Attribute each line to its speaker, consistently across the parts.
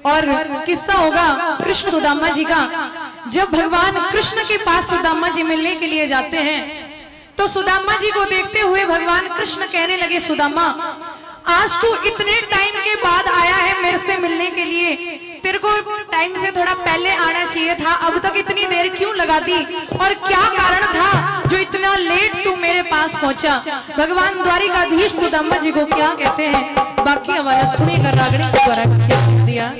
Speaker 1: और किस्सा होगा कृष्ण सुदामा जी का। जब भगवान कृष्ण के पास सुदामा जी मिलने के लिए जाते हैं तो सुदामा जी को देखते हुए भगवान कृष्ण कहने लगे, सुदामा आज तू इतने टाइम के बाद आया है मेरे से मिलने के लिए, तेरे को टाइम से थोड़ा पहले आना चाहिए था, अब तक इतनी देर क्यों लगा दी और क्या कारण था जो इतना लेट तू मेरे पास पहुंचा। भगवान द्वारिकाधीश सुदामा जी को क्या कहते हैं, बाकी हमारा सुनेगा रागड़ी द्वारा क्या दिया।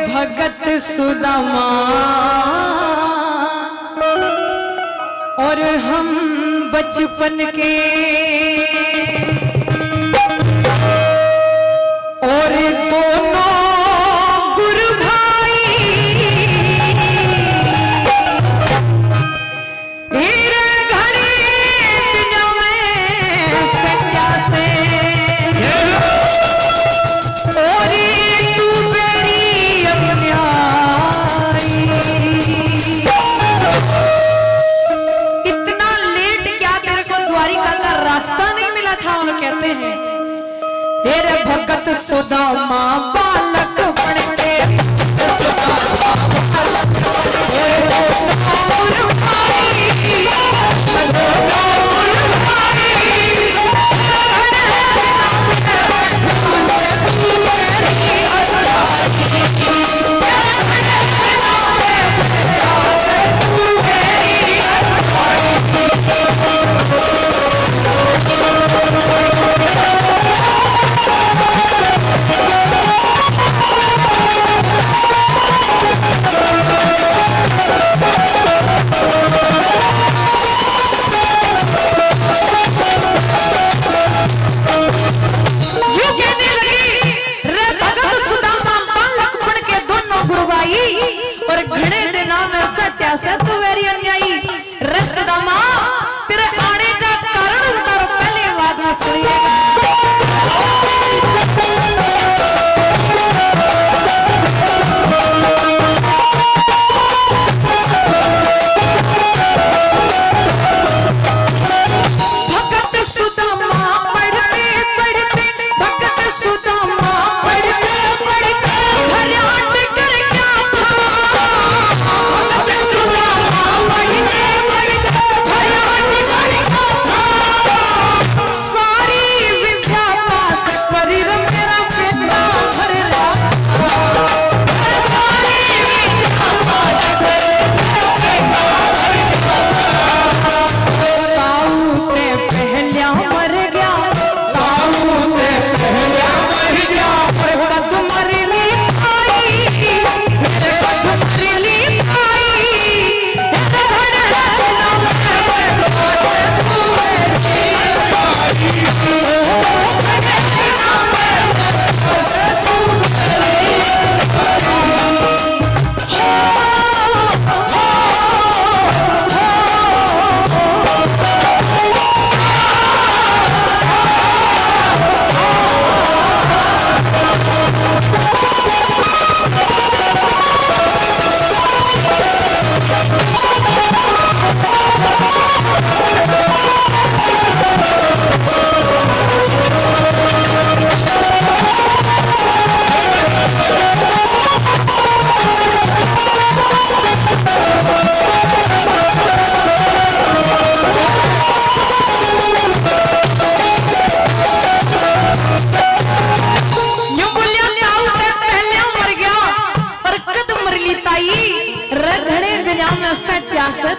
Speaker 1: भगत सुदामा और हम बचपन के और दोनों गुरु भाई, घड़ी दुनिया में प्यासे और कहते हैं हेरे भगत सुदामा बालक बन के सुदामा तेरे आने का कारण बता रहा, पहले बात में सुनिएगा।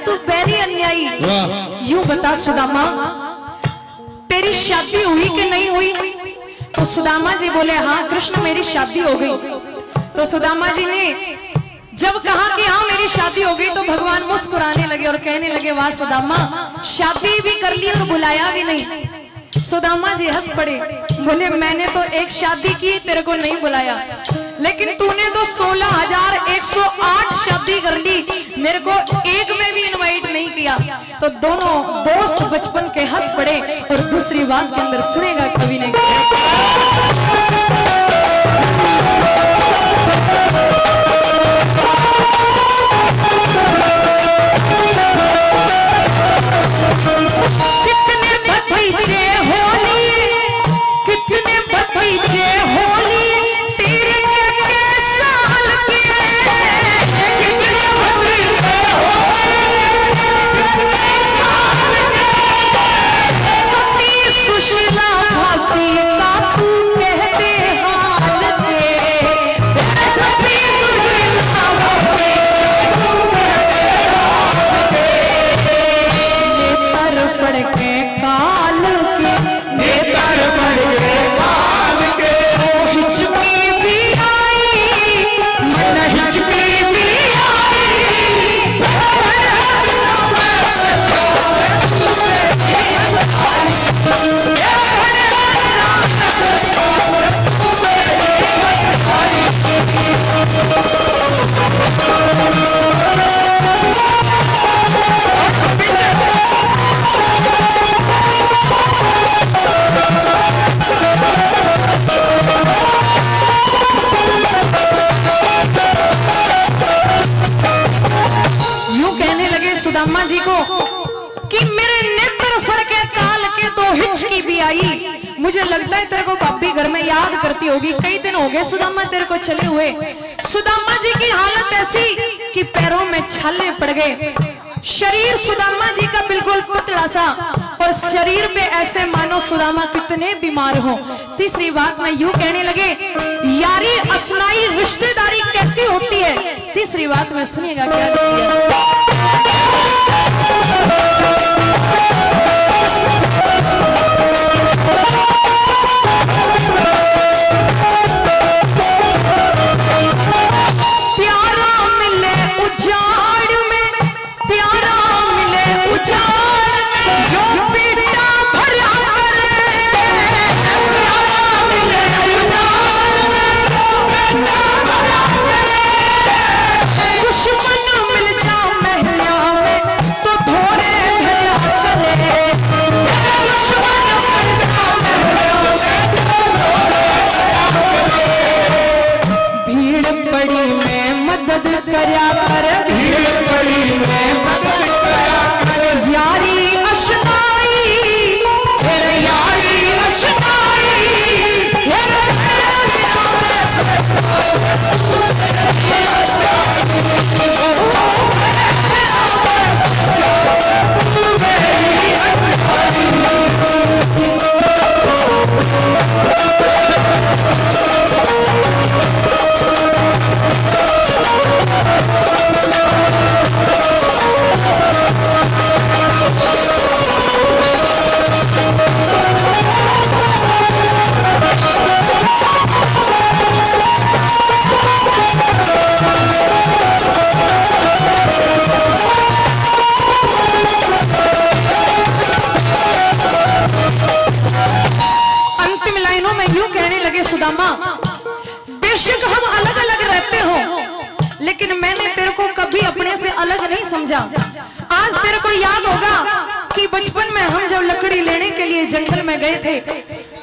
Speaker 1: तू बैरी अन्यायी, यूं बता सुदामा तेरी शादी हुई कि नहीं हुई। तो सुदामा जी बोले हाँ कृष्ण मेरी शादी हो गई। तो सुदामा जी ने जब कहा कि हाँ मेरी शादी हो गई तो भगवान मुस्कुराने लगे और कहने लगे वाह सुदामा शादी भी कर ली और बुलाया भी नहीं। सुदामा जी हंस पड़े, बोले मैंने तो एक शादी की तेरे को नहीं बुलाया, लेकिन तूने तो 16,108 शादी कर ली, मेरे को एक में भी इनवाइट नहीं किया। तो दोनों दोस्त बचपन के हंस पड़े और दूसरी बात के अंदर सुनेगा कवि ने सुदामा जी को कि मेरे नेत्र फड़के काल के तो हिचकी भी आई। मुझे लगता है तेरे को भाभी घर में याद करती होगी, कई दिन हो गए सुदामा तेरे को चले हुए। सुदामा जी की हालत ऐसी कि पैरों में छाले पड़ गए, शरीर सुदामा जी का बिल्कुल पतला सा और शरीर पे ऐसे मानो सुदामा कितने बीमार हो। तीसरी बात में यूं कहने लगे, यारी असनाई रिश्तेदारी कैसी होती है। तीसरी बात में सुनिएगा क्या है। सुदामा, बेशक हम अलग अलग रहते हो, लेकिन मैंने तेरे को कभी अपने से अलग नहीं समझा। आज तेरे को याद होगा कि बचपन में हम जब लकड़ी लेने के लिए जंगल में गए थे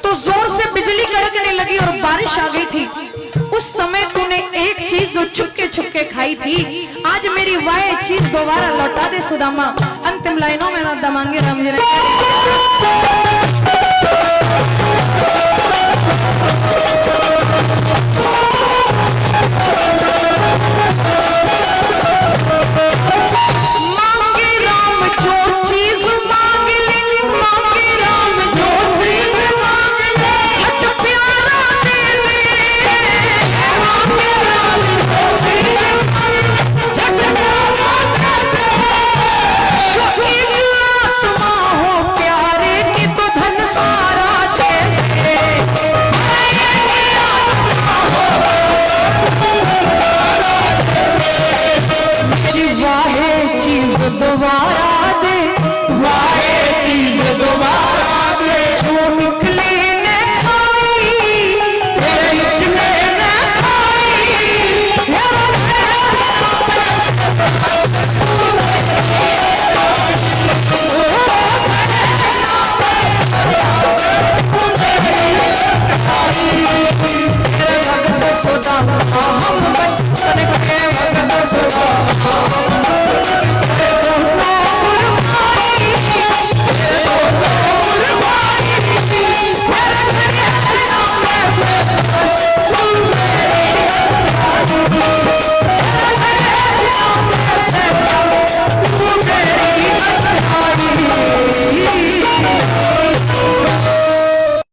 Speaker 1: तो जोर से बिजली कड़कने लगी और बारिश आ गई थी। उस समय तूने एक चीज जो छुपके छुपके खाई थी, आज मेरी वह चीज दोबारा लौटा दे सुदामा। अंतिम लाइनों में ना दमांगे राम जी ने the